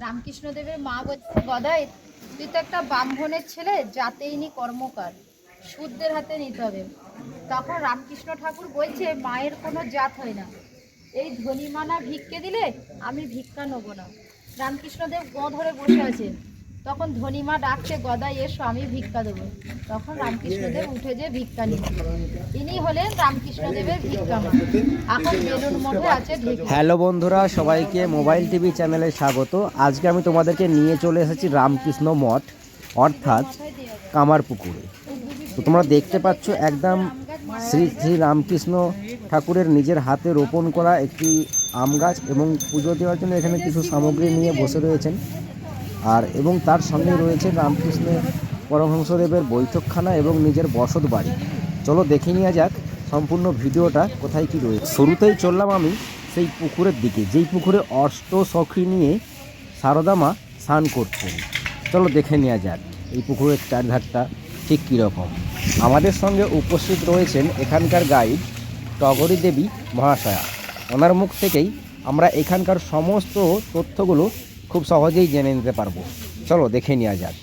রামকৃষ্ণদেবের মা বলছে, গদাই তুই তো একটা ব্রাহ্মণের ছেলে, জাতেইনি কর্মকার, শূদ্রের হাতে নিতে হবে। তখন রামকৃষ্ণ ঠাকুর বলছে, মায়ের কোনো জাত হয় না, এই ধনীমানা ভিক্ষে দিলে আমি ভিক্ষা নেব না। রামকৃষ্ণদেব গো ধরে বসে আছে, তখন ধনীমা ডাকছে, গদাই এসো আমি ভিক্ষা দেবো। তখন রামকৃষ্ণদেব উঠে যে ভিক্ষা নিচ্ছে। ইনি হলেন রামকৃষ্ণদেবের ভিক্ষা মা। এখন বেলুন মঠে আছে ঢেকে। হ্যালো বন্ধুরা, সবাইকে মোবাইল টিভি চ্যানেলে স্বাগত। আজকে আমি তোমাদেরকে নিয়ে চলে এসেছি রামকৃষ্ণ মঠ অর্থাৎ কামারপুকুরে। তো তোমরা দেখতে পাচ্ছ একদম শ্রী শ্রী রামকৃষ্ণ ঠাকুরের নিজের হাতে রোপণ করা একটি আম গাছ, এবং পুজো দেওয়ার জন্য এখানে কিছু সামগ্রী নিয়ে বসে রয়েছেন। এবং তার সঙ্গে রয়েছে রামকৃষ্ণ পরমহংসদেবের বৈঠকখানা এবং নিজের বসত বাড়ি। চলো দেখে নেওয়া যাক সম্পূর্ণ ভিডিওটা কোথায় কি রয়েছে। শুরুতেই চললাম আমি সেই পুকুরের দিকে, যেই পুকুরে অষ্টসখী নিয়ে সারদা মা স্নান করছেন। চলো দেখে নেওয়া যাক এই পুকুরের চারধারটা ঠিক কীরকম। আমাদের সঙ্গে উপস্থিত রয়েছেন এখানকার গাইড টগরী দেবী মহাশয়া। ওনার মুখ থেকেই আমরা এখানকার সমস্ত তথ্যগুলো খুব সহজেই জেনে নিতে পারবো। চলো দেখে নেওয়া যাক।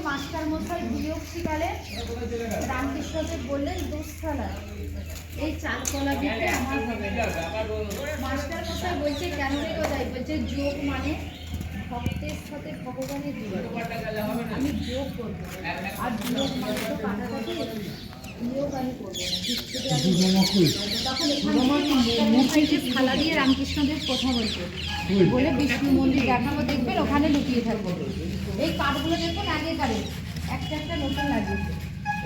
মাস্টার মশাই বিয়োগ শিকালে রামকৃষ্ণদেব বললেন, দুঃসালা এই চালকলা দিতে আমার হবে না। মাস্টার মশাই বলছে, কেন রে গদাই? বলছে, যোগ মানে ভক্তের সাথে ভগবানের যোগ, আমি যোগ করবো, আর বিয়োগ মানে তো কাটাকাটি, বিয়োগ আমি করবো না। তখন এখানে থালা দিয়ে রামকৃষ্ণদেব কথা বলছে, বলে বিষ্ণু মন্দির দেখাবো, দেখবেন ওখানে লুকিয়ে থাকবো। এই কাঠগুলো দেখবেন আগেকারে, একটা একটা নতুন লাগিয়েছে,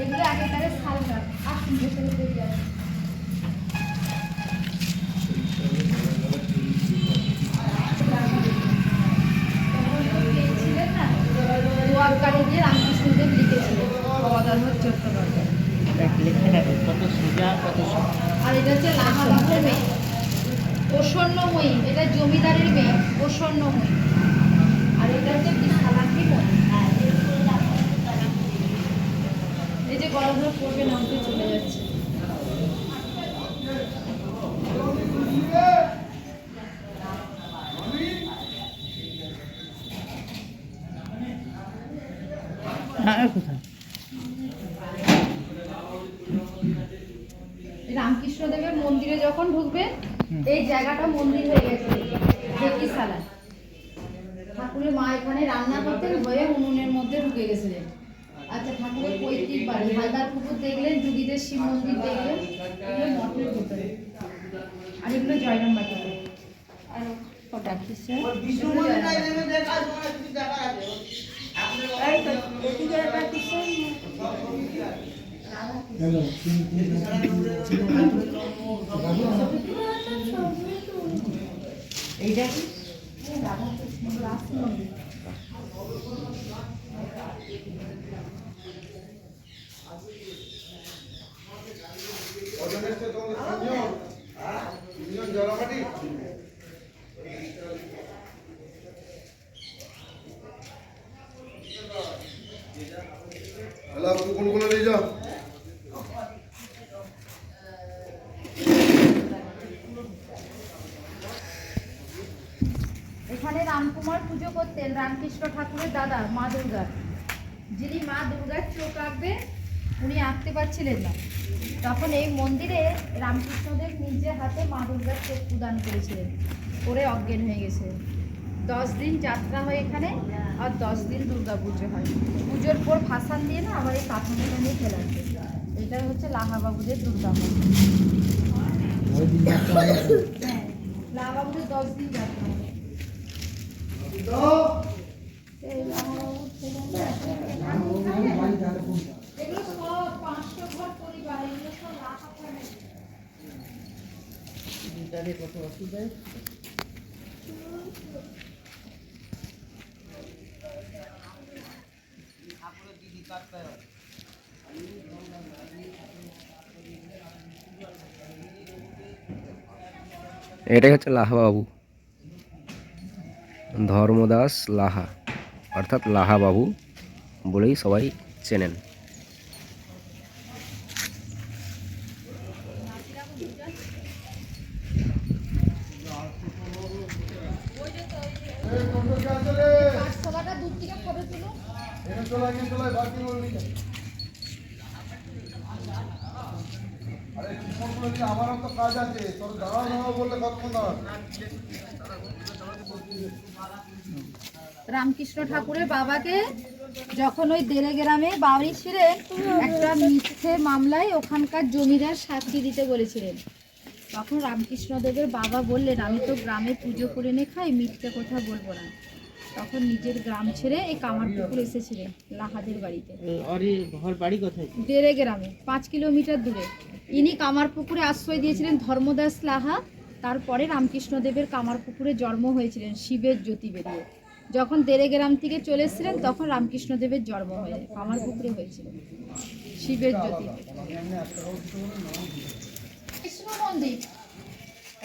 এগুলো আগেকারে শাল কাঠ। আসুন ভেতরে বেরিয়ে আসুন। ছিলেন না, দোয়াবগাড়ি দিয়ে রামকৃষ্ণদেব লিখেছিলেন, গদাধর চট্টোপাধ্যায়। আর এটা হচ্ছে লাহাবাবুর মেয়ে প্রসন্নময়ী, এটা জমিদারের মেয়ে প্রসন্নময়ী। আর এটা হচ্ছে বিশালাক্ষী ময়ী। এই যে গদাধর পড়বে নামতে চলে যাচ্ছে। রামকৃষ্ণদেবের মন্দিরে যখন ঢুকবে, এই জায়গাটা মন্দির হয়ে গেছে ঢেকিশালা। ঠাকুরের মা এখানে রান্না করতেন, হয়ে উনুনের মধ্যে ঢুকে গেছিলেন। আচ্ছা, ঠাকুরের পৈতৃক বাড়ি হালদার পুকুর দেখলেন, যুগীদের শিব মন্দির দেখলেন, এগুলো মঠের ভেতরে। আর এগুলো জয়রাম বাটি। আর ওটা এইটা কি? কোনগুলো নিয়ে যাও। এখানে রামকুমার পুজো করতেন রামকৃষ্ণ ঠাকুরের দাদা মা দুর্গা। যিনি মা দুর্গার চোখ আঁকবে, উনি আঁকতে পারছিলেন না, তখন এই মন্দিরে রামকৃষ্ণদেব নিজে হাতে মা দুর্গার চোখ প্রদান করেছিলেন, করে অজ্ঞান হয়ে গেছে। 10 দিন যাত্রা হয় এখানে, আর 10 দিন দুর্গা পুজো হয়। পুজোর পর ভাসান দিয়ে না আবার এই কাঠামোটা নিয়ে ফেলা আসে। এটা হচ্ছে লাহাবাবুদের দুর্গা মন্দির। হ্যাঁ, লাহাবাবুদের 10 দিন যাত্রা হয়। এগুলো সব 500 ঘর পরিবার, এগুলো সব রাখা থাকে। কত অসুবিধা। এটাই হচ্ছে লাহাবাবু, ধর্মদাস লাহা অর্থাৎ লাহাবাবু বলেই সবাই চেনেন। পাঠশালাটা দূর থেকে ফটো তুলো। আমারও তো কাজ আছে, তোর দাঁড়াও দাঁড়াও বললে কতক্ষণ দাঁড়াবে? রামকৃষ্ণ ঠাকুরের বাবাকে যখন ওই দেড়ে গ্রামে বাড়ি ছিলেন, একটা মিথ্যে মামলায় ওখানকার জমিদার সাক্ষী দিতে বলেছিলেন। তখন রামকৃষ্ণদেবের বাবা বললেন, আমি তো গ্রামে পুজো করে নে খাই, মিথ্যে কথা বলবো না। তখন নিজের গ্রাম ছেড়ে এই কামারপুকুর এসেছিলেন লাহাদের বাড়িতে। ঘর বাড়ি কোথায়? দেড়ে গ্রামে 5 কিলোমিটার দূরে। ইনি কামারপুকুরে আশ্রয় দিয়েছিলেন ধর্মদাস লাহা। তারপরে রামকৃষ্ণদেবের কামারপুকুরে জন্ম হয়েছিলেন শিবের জ্যোতি বেরিয়ে। যখন দেড়ে গ্রাম থেকে চলে এসেছিলেন তখন রামকৃষ্ণদেবের জন্ম হয়ে কামারপুকুরে হয়েছিল শিবের জ্যোতি। কৃষ্ণ মন্দির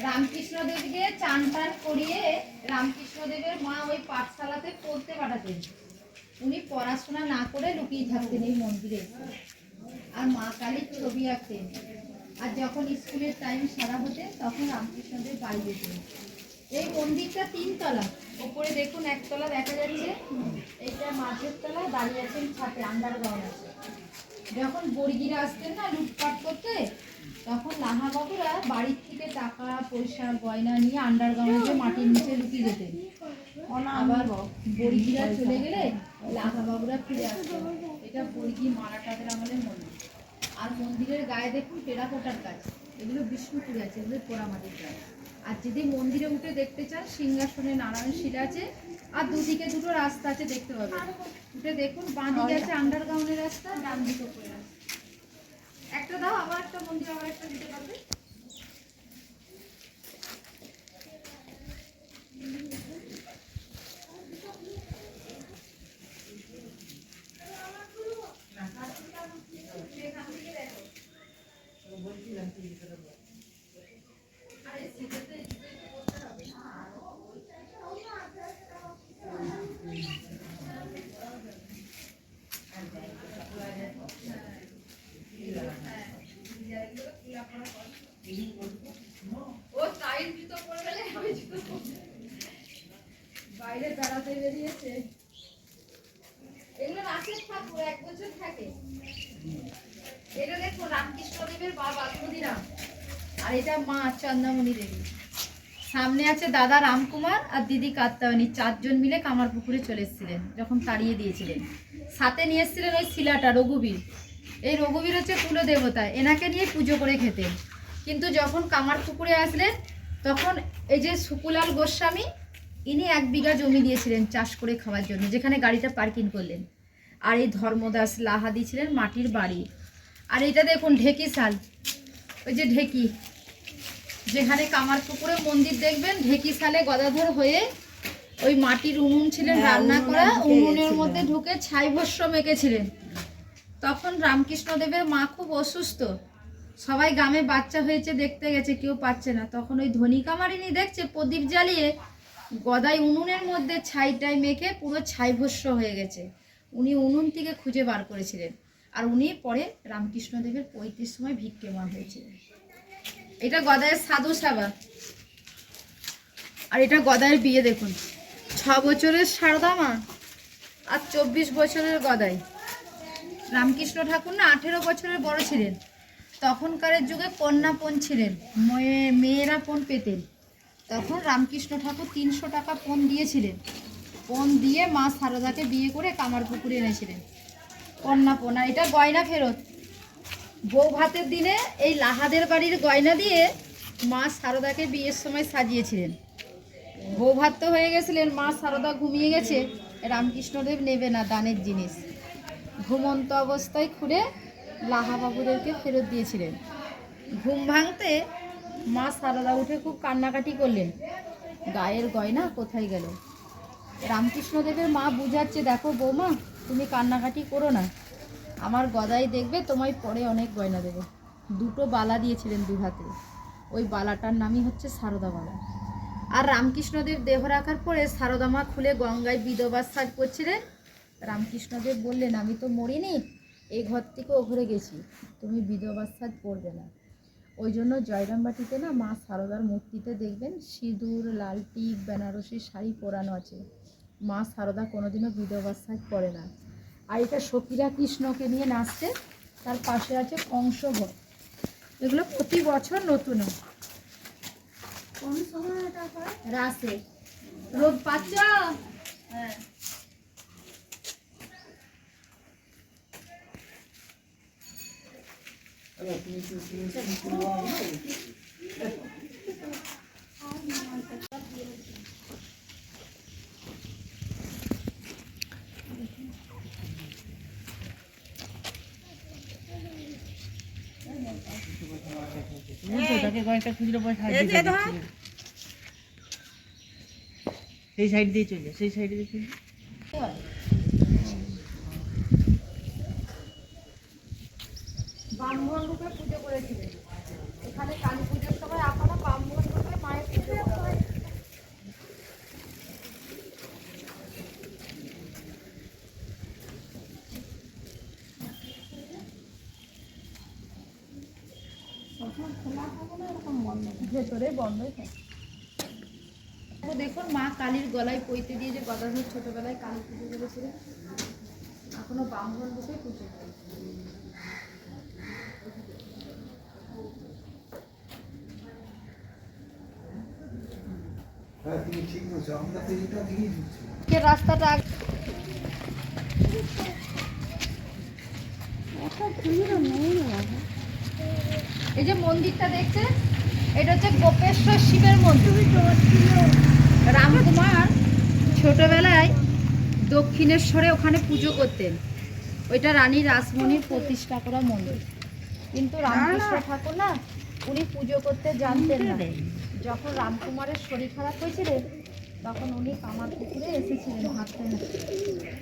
রামকৃষ্ণদেবকে চান টান করিয়ে রামকৃষ্ণদেবের মা ওই পাঠশালাতে পড়তে পাঠাতেন। উনি পড়াশোনা না করে লুকিয়ে থাকতেন এই মন্দিরে, আর মা কালীর ছবি আঁকতেন। আর যখন স্কুলের টাইম সারা হতেন তখন রামকৃষ্ণদেব বাড়ি যেতেন। এই মন্দিরটা 3 তলা, ওপরে দেখুন 1 তলা দেখা যাচ্ছে, এইটা মাঝের তলা, দাঁড়িয়ে আছেন ছাদে, আন্ডারগ্রাউন্ড আছে। যখন বর্গিরা আসতেন না লুটপাট করতে, তখন লাহা বাবুরা বাড়ির থেকে টাকা পয়সা গয়না নিয়ে আন্ডারগ্রাউন্ডে মাটির নিচে লুকিয়ে যেতেন। আবার বর্গিরা চলে গেলে লাহা বাবুরা ফিরে আসতেন। এটা বর্গি মারাঠাদের আমলের মন্দির। আর মন্দিরের গায়ে দেখুন টেরাকোটার কাজ, এগুলো বিষ্ণুপুরে আছে, এগুলো পোড়ামাটির গায়ে। আর যদি মন্দিরে উঠে দেখতে চান, সিংহাসনে নারায়ণ শিলা আছে, আর দুদিকে দুটো রাস্তা আছে, দেখতে পাবেন। উঠে দেখুন, বাঁ দিকে আছে আন্ডারগ্রাউন্ডের রাস্তা, ডান দিকে উপরে রাস্তা। একটা দাও, আবার একটা মন্দির, আবার একটা দিতে পারবে। বাইরে বেড়াতে বেরিয়েছে। এগুলো রাতের ঠাকুর, 1 বছর থাকে। এটা দেখুন রামকৃষ্ণদেবের বাবা ক্ষুদিরাম, আর এটা মা চন্দ্রামণি দেবী। সামনে আছে দাদা রামকুমার আর দিদি কাত্তায়নী, 4 জন মিলে কামারপুকুরে চলে এসেছিলেন যখন তাড়িয়ে দিয়েছিলেন। সাথে নিয়ে এসেছিলেন ওই শিলাটা, রঘুবীর। এই রঘুবীর হচ্ছে কুলদেবতা, এনাকে নিয়ে পুজো করে খেতেন। কিন্তু যখন কামারপুকুরে আসলেন তখন এই যে সুকুলাল গোস্বামী, ইনি 1 বিঘা জমি দিয়েছিলেন চাষ করে খাওয়ার জন্য, যেখানে গাড়িটা পার্কিং করলেন। আর এই ধর্মদাস লাহা দিয়েছিলেন মাটির বাড়ি। আর এটা দেখুন ঢেকিশাল, ওই যে ঢেকি, যেখানে কামারপুকুরে মন্দির দেখবেন, ঢেকিশালে গদাধর হয়ে ওই মাটির উনুন ছিলেন রান্না করা, উনুনের মধ্যে ঢুকে ছাই ভস্য মেখেছিলেন। তখন রামকৃষ্ণদেবের মা খুব অসুস্থ, সবাই গ্রামে বাচ্চা হয়েছে দেখতে গেছে, কেউ পাচ্ছে না। তখন ওই ধনী কামারিনী দেখছে প্রদীপ জ্বালিয়ে গদাই উনুনের মধ্যে ছাইটাই মেখে পুরো ছাই ভস্য হয়ে গেছে। উনি উনুন থেকে খুঁজে বার করেছিলেন। আর উনি পরে রামকৃষ্ণদেবের 35 সময় ভিক্ষে মা হয়েছিলেন। এটা গদায়ের সাধু সাবা। আর এটা গদায়ের বিয়ে দেখুন, 6 বছরের সারদা মা আর 24 বছরের গদাই। রামকৃষ্ণ ঠাকুর না 18 বছরের বড় ছিলেন। তখনকারের যুগে কন্যা পণ ছিলেন, মেয়েরা পণ পেতেন। তখন রামকৃষ্ণ ঠাকুর 300 টাকা পণ দিয়েছিলেন। পণ দিয়ে মা সারদাকে বিয়ে করে কামারপুকুরে এনেছিলেন কন্যা পণ। আর এটা গয়না ফেরত। বউ ভাতের দিনে এই লাহাদের বাড়ির গয়না দিয়ে মা সারদাকে বিয়ের সময় সাজিয়েছিলেন। বউ ভাত তো হয়ে গেছিলেন, মা সারদা ঘুমিয়ে গেছে, রামকৃষ্ণদেব নেবে না দানের জিনিস, ঘুমন্ত অবস্থায় খুঁড়ে লাহা বাবুদেরকে ফেরত দিয়েছিলেন। ঘুম ভাঙতে মা সারদা উঠে খুব কান্নাকাটি করলেন, গায়ের গয়না কোথায় গেল। রামকৃষ্ণদেবের মা বুঝাচ্ছে, দেখো বৌমা, তুমি কান্নাকাটি করো না, আমার গদাই দেখবে, তোমায় পরে অনেক গয়না দেবে। 2টো বালা দিয়েছিলেন 2 হাতে, ওই বালাটার নামই হচ্ছে সারদা বালা। আর রামকৃষ্ণদেব দেহ রাখার পরে সারদা মা খুলে গঙ্গায় বিধবার সাজ করছিলেন। রামকৃষ্ণদেব বললেন, আমি তো মরিনি, এই ঘর থেকে ও ঘরে গেছি, তুমি বিধবা সাজ পড়বে না। ওই জন্য জয়রামবাটিতে না মা সারদার মূর্তিতে দেখবেন সিঁদুর, লাল টিক, বেনারসি শাড়ি পরানো আছে। মা সারদা কোনোদিনও বিধবা সাজ পরে না। আর এটা সখীরা কৃষ্ণকে নিয়ে নাচছে, তার পাশে আছে কংসবধ। এগুলো প্রতি বছর নতুন হয়। কোন সময় এটা হয়? রাসে। রোদ পাচ্ছ? হ্যাঁ। বুঝছো, তাকে কয়েকটা খুচরো পয়সা সাহায্য করে দিচ্ছি। সেই সাইড দিয়ে চলে যা, সেই সাইডে দিয়ে চলে যা। ব্রাহ্মণ রূপে পুজো করেছিলেন। এখানে কালী পুজোর সময় আপনারা ব্রাহ্মণ রূপে মায়ের পুজো করেন। ভেতরে বন্ধই থাকে। দেখুন মা কালীর গলায় পইতে দিয়ে যে গদাধর ছোটবেলায় কালী পুজো করেছিলেন, এখনো ব্রাহ্মণ রূপে পুজো করে। হ্যাঁ তুমি ঠিক বলছো, আমরা তো এটা দিয়েই ঢুকছি। রাস্তাটা এই যে মন্দিরটা দেখছেন, এটা হচ্ছে গোপেশ্বর শিবের মন্দির। রামকুমার ছোটবেলায় দক্ষিণেশ্বরে ওখানে পুজো করতেন। ওইটা রানী রাসমণির প্রতিষ্ঠা করা মন্দির। কিন্তু রামকৃষ্ণ ঠাকুর না, উনি পুজো করতে জানতেন না। যখন রামকুমারের শরীর খারাপ হয়েছিল, তখন উনি কামারপুকুরে এসেছিলেন হাঁটতে হাঁটতে।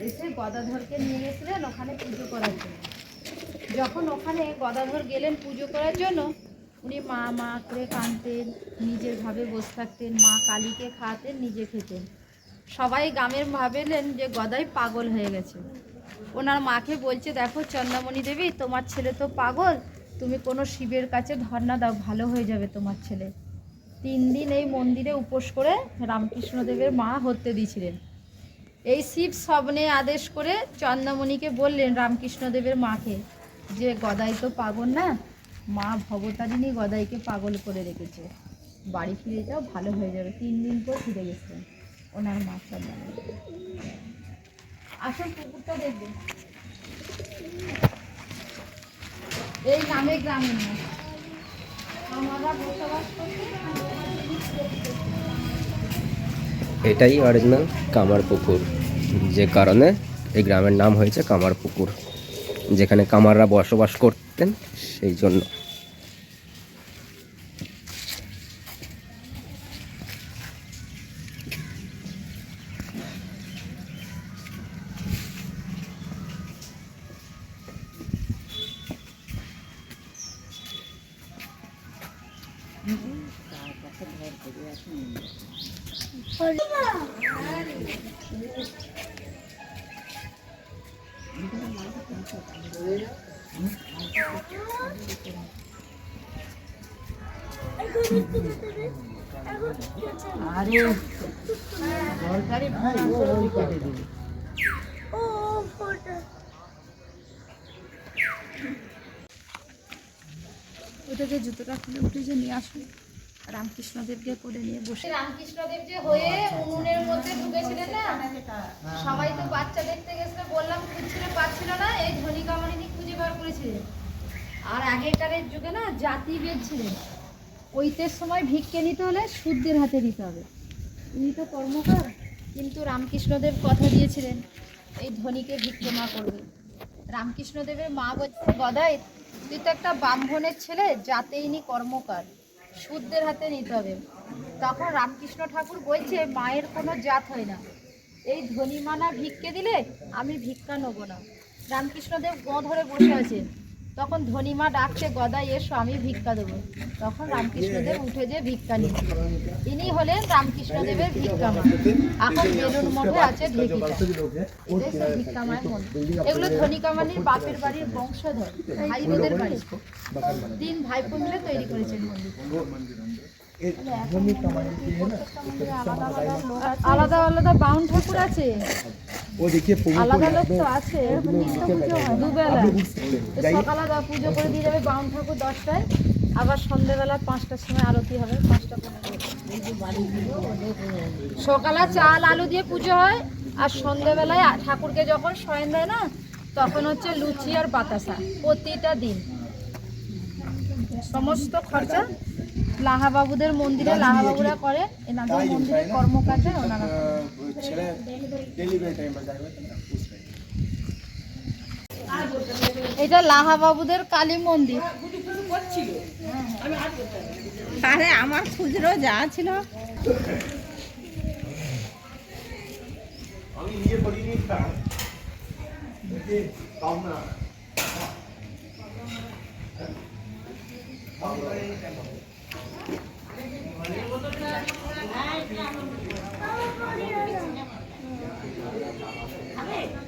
এসে গদাধরকে নিয়ে গেছিলেন ওখানে পুজো করার জন্য। যখন ওখানে গদাধর গেলেন পুজো করার জন্য, উনি মা মা করে কাঁদতেন, নিজের ভাবে বসে থাকতেন, মা কালীকে খাওয়াতেন, নিজে খেতেন। সবাই গ্রামের ভাবলেন যে গদাই পাগল হয়ে গেছে। ওনার মাকে বলছে, দেখো চন্দ্রামণি দেবী, তোমার ছেলে তো পাগল, তুমি কোনো শিবের কাছে ধর্ণা দাও, ভালো হয়ে যাবে তোমার ছেলে। 3 দিন এই মন্দিরে উপোস করে রামকৃষ্ণদেবের মা হতে দিয়েছিলেন। এই শিব স্বপ্নে আদেশ করে চন্দ্রামণিকে বললেন রামকৃষ্ণদেবের মাকে, যে গদাই তো পাগল না, মা ভবতারিণী গদাইকে পাগল করে রেখেছে, বাড়ি ফিরে যাও, ভালো হয়ে যাবে। 3 দিন পর ফিরে গেছেন ওনার মা চন্দ্রামণি। আসল পুকুরটা দেখবেন, এই নামে গ্রামের নাম। আমরা বসবাস করছি। এটাই অরিজিনাল কামার পুকুর, যে কারণে এই গ্রামের নাম হয়েছে কামার পুকুর, যেখানে কামাররা বসবাস করতেন সেই জন্য। আরে সরকারি ভাড়া ওই কেটে দিবি। ওটা যে জুতোটা খুলে উঠে যে নিয়ে আসুন, রামকৃষ্ণদেবকে করে নিয়ে বসে। রামকৃষ্ণদেব যে হয়ে উনুনের মধ্যে ঢুকেছিলেন না, সবাই তো বাচ্চা দেখতে গেছিল, বললাম খুঁজছিল, পাচ্ছিল না, এই ধনী কামারিনী খুঁজে বার করেছিলেন। আর আগেকারের যুগে না জাতিভেদ ছিলেন, ঐতের সময় ভিক্ষে নিতে হলে শুদ্ধের হাতে দিতে হবে, উনি তো কর্মকার। কিন্তু রামকৃষ্ণদেব কথা দিয়েছিলেন এই ধনীকে ভিক্ষে মা করবে। রামকৃষ্ণদেবের মা বলছে, গদাই তুই তো একটা ব্রাহ্মণের ছেলে, যাতে ইনি কর্মকার, শুদ্ধের হাতে নিতে হবে। তখন রামকৃষ্ণ ঠাকুর বলছে, মায়ের কোনো জাত হয় না, এই ধনী মানা ভিক্ষে দিলে আমি ভিক্ষা নেবো না। রামকৃষ্ণদেব গো ধরে বসে আছেন, তখন ধনিমা ডাকছে, গদাই এসো আমি ভিক্ষা দেবো। তখন রামকৃষ্ণদেব উঠে যে ভিক্ষা নিয়ে, ইনি হলেন রামকৃষ্ণদেবের ভিক্ষা মা। এখন বেলুর মঠে আছে ঢেকিটা, এটাই সেই ভিক্ষা মায়ের মন্দির। এগুলো ধনিকামানির বাপের বাড়ির বংশধর, ভাই বোনের বাড়ি, 3 ভাইপো মিলে তৈরি করেছেন মন্দির। আলাদা আলাদা বাউন ঠাকুর আছে, আলাদা লোক তো আছে, এরকম নিত্য পুজো হয় দুবেলা। সকালে পুজো করে দিয়ে যাবে বাউন ঠাকুর 10টায়, আবার সন্ধ্যেবেলা 5টার সময় আরতি হবে, 5টা। সকালে চাল আলু দিয়ে পুজো হয়, আর সন্ধ্যেবেলায় ঠাকুরকে যখন শয়ন দেয় না, তখন হচ্ছে লুচি আর বাতাসা প্রতিটা দিন। সমস্ত খরচা লাহাবাবুদের মন্দিরে লাহাবাবুরা করে, এনাদের মন্দিরের কর্মকাণ্ডে ওনারা। এটা লাহাবাবুদের কালী মন্দির। আরে আমার খুচরো যা ছিল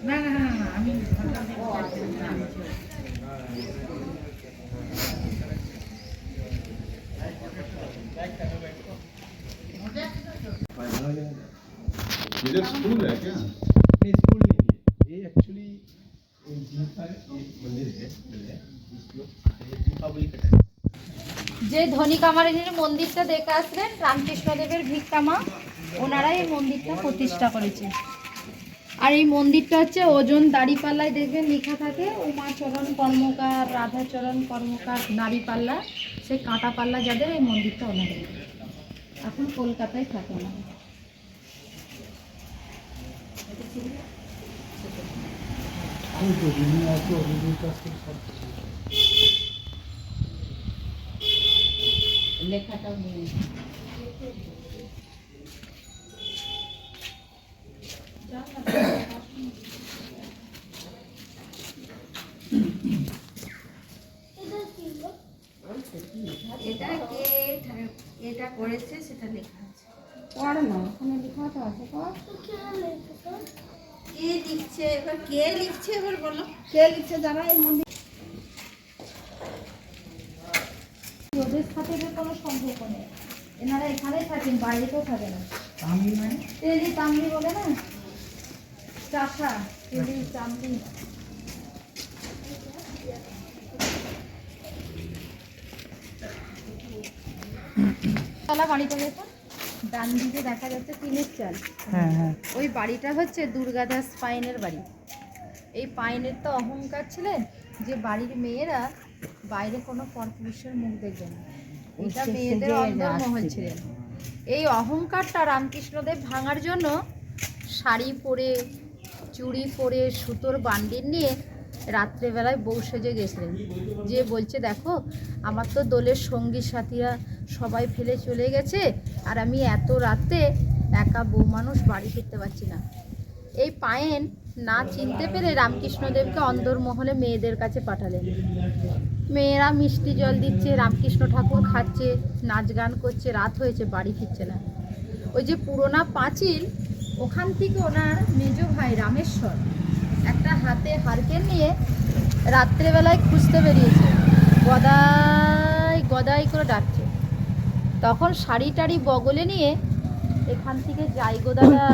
না না না না আমি ये स्कूल है क्या? नहीं स्कूल नहीं है, ये एक्चुअली मंदिर है, इसको दीपावली का टाइम। যে ধনিকামারিনীর মন্দিরটা দেখে আসলেন, রামকৃষ্ণদেবের ভিক্ষা মা, ওনারাই এই মন্দিরটা প্রতিষ্ঠা করেছে। আর এই মন্দিরটা হচ্ছে ওজন দাড়িপাল্লায় দেখবেন লেখা থাকে উমাচরণ কর্মকার, রাধাচরণ কর্মকার দাড়িপাল্লা, সেই কাঁটা পাল্লা যাদের, এই মন্দিরটা ওনাদের। এখন কলকাতায় থাকে না। লেখাটাও নেই। এটা কে এটা করেছে সেটা লেখা আছে। পড় না, ওখানে লেখা তো আছে। পড়। কে লিখছে এবার, কে লিখছে এবার বলো, কে লিখছে যারা এই মন্দির। ওদের সাথে যে কোনো সম্পর্ক নেই, এনারা এখানেই থাকেন, বাইরেতেও থাকে না। তামলি মানে তেলি তামলি বলে না, চাষা তেলি তামলি। তলা বাড়িটা দেখুন, ডান দিকে দেখা যাচ্ছে টিনের চাল। ওই বাড়িটা হচ্ছে দুর্গাদাস পাইনের বাড়ি। এই পাইনের তো অহংকার ছিলেন যে বাড়ির মেয়েরা বাইরে কোনো পরপুরুষের মুখ দেখবে না, এটা মেয়েদের অন্তর্মহল ছিলেন। এই অহংকারটা রামকৃষ্ণদেব ভাঙার জন্য শাড়ি পরে, চুড়ি পরে, সুতোর বান্ডিল নিয়ে রাত্রেবেলায় বউ সেজে গেছিলেন। যে বলছে দেখো আমার তো দোলের সঙ্গী সাথীরা সবাই ফেলে চলে গেছে, আর আমি এত রাতে একা বউ মানুষ বাড়ি ফিরতে পারছি না। এই পায়েন না চিনতে পেরে রামকৃষ্ণদেবকে অন্দরমহলে মেয়েদের কাছে পাঠালেন। মেয়েরা মিষ্টি জল দিচ্ছে, রামকৃষ্ণ ঠাকুর খাচ্ছে, নাচ গান করছে, রাত হয়েছে, বাড়ি ফিরছে না। ওই যে পুরোনা পাঁচিল, ওখান থেকে ওনার মেজ ভাই রামেশ্বর একটা হাতে হারকেল নিয়ে রাত্রেবেলায় খুঁজতে বেরিয়েছে, গদাই গদাই করে ডাকছে। তখন শাড়ি টাড়ি বগলে নিয়ে এখান থেকে যাই গো দাদা,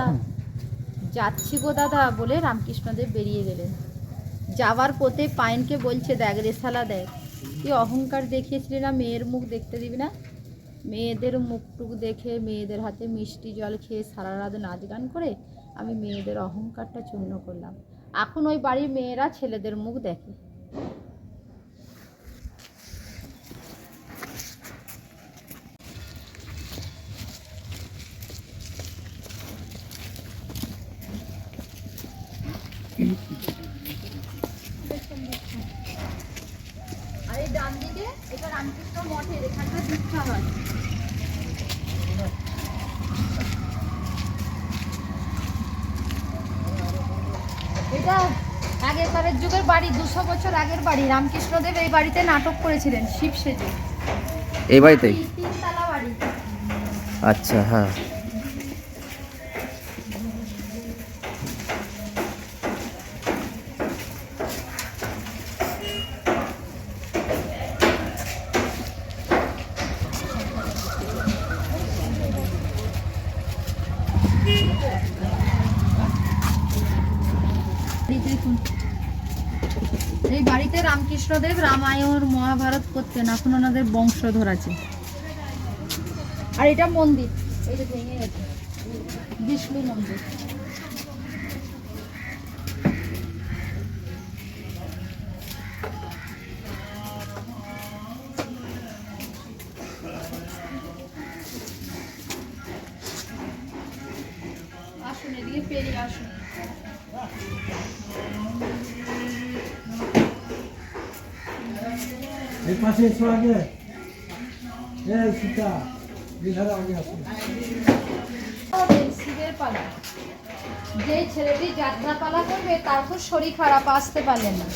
যাচ্ছি গো দাদা বলে রামকৃষ্ণদেব বেরিয়ে গেলেন। যাওয়ার পথে পায়েনকে বলছে, দেখ রেশালা দেখ, তুই অহংকার দেখিয়েছিলি না, মেয়ের মুখ দেখতে দিবি না। মেয়েদের মুখটুক দেখে, মেয়েদের হাতে মিষ্টি জল খেয়ে সারা রাত নাচ গান করে আমি মেয়েদের অহংকারটা চূর্ণ করলাম। এখন ওই বাড়ির মেয়েরা ছেলেদের মুখ দেখে। আর এই ডান দিকে এটা রামকৃষ্ণ মঠের, এখানটা দীক্ষা হয়। এটা এক আগেকারের যুগের বাড়ি, 200 বছর আগের বাড়ি। রামকৃষ্ণদেব এই বাড়িতে নাটক করেছিলেন শিব সেজে। এই বাড়িতেই? 3 তলা বাড়ি। আচ্ছা, হ্যাঁ। এই দেখুন, এই বাড়িতে রামকৃষ্ণদেব রামায়ণ মহাভারত করতেন, এখন ওনাদের বংশধর আছে। আর এটা মন্দির, এই যে ভেঙে গেছে, বিষ্ণু মন্দির। আসুন এদিকে পেরিয়ে আসুন। এই পাশে এসো আগে। এই সীতা, বিধারা আগে আসো। শিবের পালা, যে ছেলেটি যাত্রা পালা করবে তার খুব শরীর খারাপ, আসতে পারলেন না।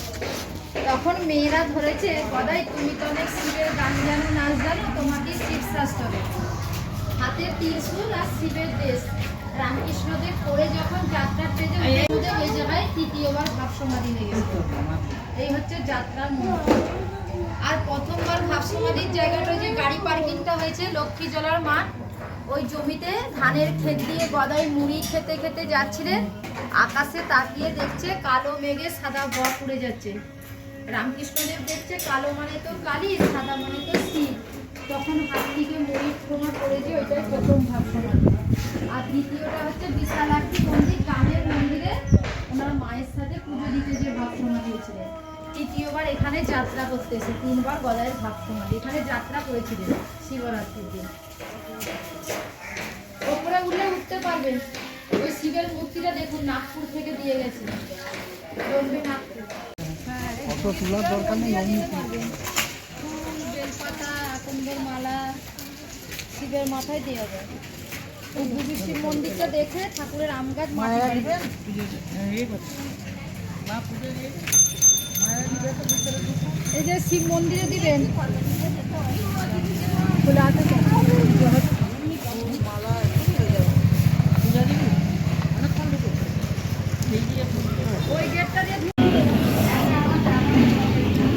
তখন মেয়েরা ধরেছে, গদাই তুমি তো অনেক শিবের গান জানো, নাচ জানো, তোমাকে শিব শাস্ত্র দেবে। হাতে ত্রিশূল আর শিবের দেশ। রামকৃষ্ণদেব পড়ে যখন যাত্রার তেজে এই জায়গায় তৃতীয়বার ভাব সমাধি হয়ে গেছে। এই হচ্ছে যাত্রার মন্ত্র। আর প্রথমবার ভাব সমাধির জায়গাটা, ওই যে গাড়ি পার্কিংটা হয়েছে লক্ষ্মী জলার মাঠ, ওই জমিতে ধানের ক্ষেত দিয়ে গদাই মুড়ি খেতে খেতে যাচ্ছিলেন। আকাশে তাকিয়ে দেখছে কালো মেঘে সাদা বক উড়ে যাচ্ছে। রামকৃষ্ণদেব দেখছে কালো মানে তো কালী, সাদা মানে তো শিব। তখন হাত থেকে মুড়ির ঠোঙা পড়েছে, ওইটাই প্রথম ভাব সমাধি। আর দ্বিতীয়টা হচ্ছে বিশালাক্ষী মন্দির, গ্রামের মন্দিরে ওনার মায়ের সাথে পুজো দিতে যে ভাব সমাধি হয়েছিলেন। তৃতীয়বার এখানে যাত্রা করতে এসে 3বার গদাইয়ের ভাব সমাধি। এখানে যাত্রা করেছিলেন শিবরাত্রির দিন। ওপরে উঠলে উঠতে পারবেন। ওই শিবের মূর্তিটা দেখুন, নাগপুর থেকে দিয়ে গেছে, বম্বে নাগপুর। অত তোলার দরকার নেই, অমনি ফুল, বেলপাতা, আকন্দের মালা শিবের মাথায় দেওয়া যায়। ওই দেবী শিব মন্দিরটা দেখে ঠাকুরের আম গাছ মাটি বাড়িতে। এই যে শিব মন্দিরে দিবেন, খোলা আছে তো? ওই গেটটা দিয়ে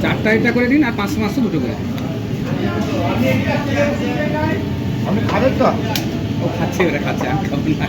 চারটা এটা করে দিন আর 500 দুটো করে দিন। আপনি খাবেন তো? ও খাচ্ছে, ওরা খাচ্ছে, আমি খাবো না।